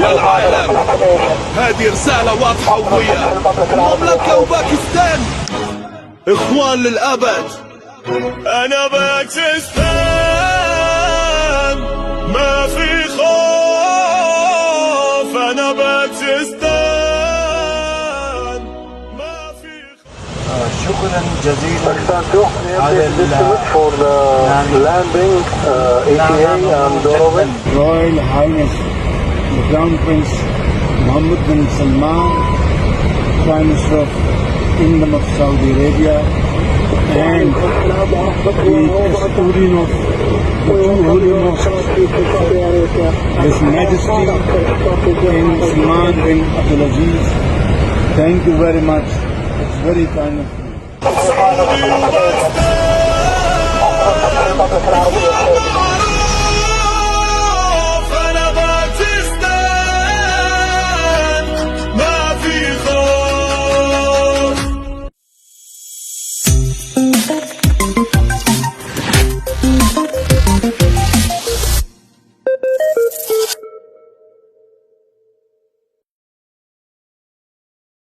يا العالم، هذه رسالة واضحة وقوية. المملكة وباكستان اخوان للأبد. أنا باكستان ما في خوف، أنا باكستان ما في خوف. شكرا جزيلا على Royal Highness the Crown Prince Mohammed bin Salman, Prime Minister of Kingdom of Saudi Arabia, and the custodian of the two holy mosques, His Majesty King Salman bin Abdulaziz. Thank you very much. It's very kind of you.